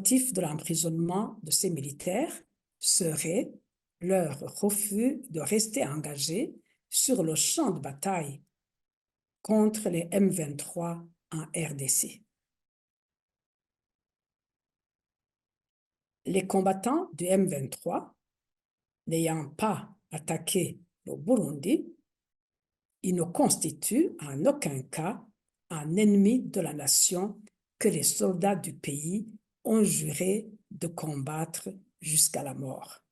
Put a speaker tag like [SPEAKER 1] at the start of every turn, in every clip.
[SPEAKER 1] motif de l'emprisonnement de ces militaires serait leur refus de rester engagés sur le champ de bataille contre les M23 en RDC. Les combattants du M23, n'ayant pas attaqué le Burundi, ils ne constituent en aucun cas un ennemi de la nation que les soldats du pays ont juré de combattre jusqu'à la mort.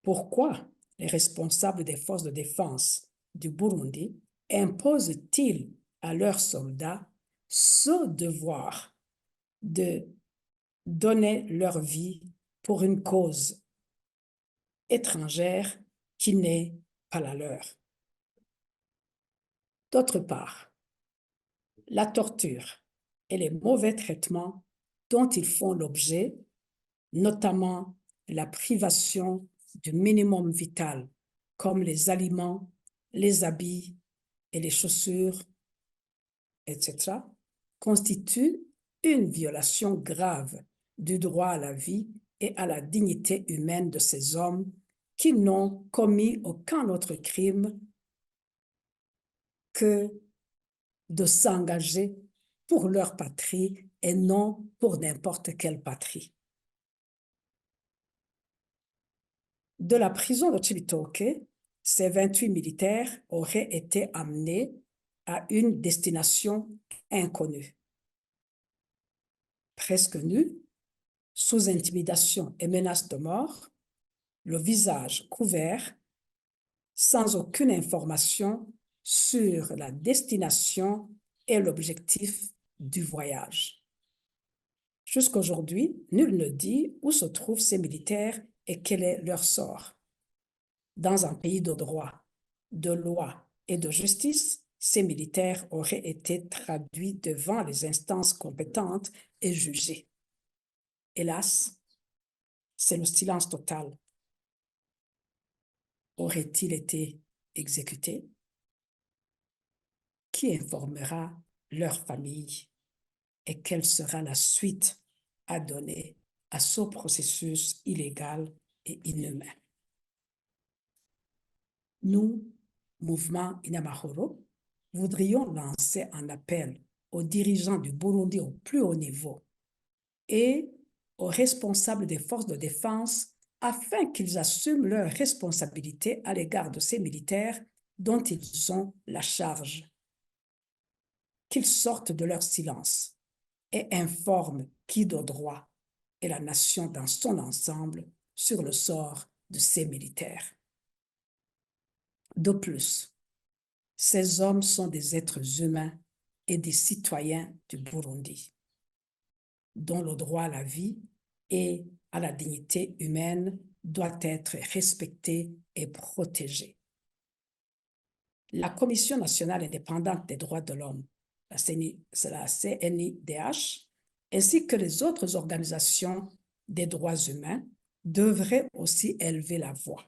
[SPEAKER 1] Pourquoi les responsables des forces de défense du Burundi imposent-ils à leurs soldats ce devoir de donner leur vie pour une cause étrangère qui n'est pas la leur? D'autre part, la torture et les mauvais traitements dont ils font l'objet, notamment la privation du minimum vital, comme les aliments, les habits et les chaussures, etc., constituent une violation grave du droit à la vie et à la dignité humaine de ces hommes qui n'ont commis aucun autre crime que de s'engager pour leur patrie et non pour n'importe quelle patrie. De la prison de Cibitoke, ces 28 militaires auraient été amenés à une destination inconnue. Presque nus, sous intimidation et menace de mort, le visage couvert, sans aucune information sur la destination et l'objectif du voyage. Jusqu'aujourd'hui, nul ne dit où se trouvent ces militaires et quel est leur sort. Dans un pays de droit, de loi et de justice, ces militaires auraient été traduits devant les instances compétentes et jugés. Hélas, c'est le silence total. Auraient-ils été exécutés? Qui informera leur famille et quelle sera la suite à donner à ce processus illégal et inhumain? Nous, Mouvement Inamahoro, voudrions lancer un appel aux dirigeants du Burundi au plus haut niveau et aux responsables des forces de défense afin qu'ils assument leurs responsabilités à l'égard de ces militaires dont ils ont la charge. Qu'ils sortent de leur silence et informent qui de droit et la nation dans son ensemble sur le sort de ces militaires. De plus, ces hommes sont des êtres humains et des citoyens du Burundi, dont le droit à la vie et à la dignité humaine doit être respecté et protégé. La Commission nationale indépendante des droits de l'homme, la CNIDH, ainsi que les autres organisations des droits humains devraient aussi élever la voix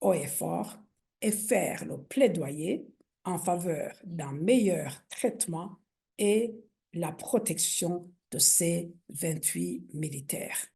[SPEAKER 1] haut et fort et faire le plaidoyer en faveur d'un meilleur traitement et la protection de ces 28 militaires.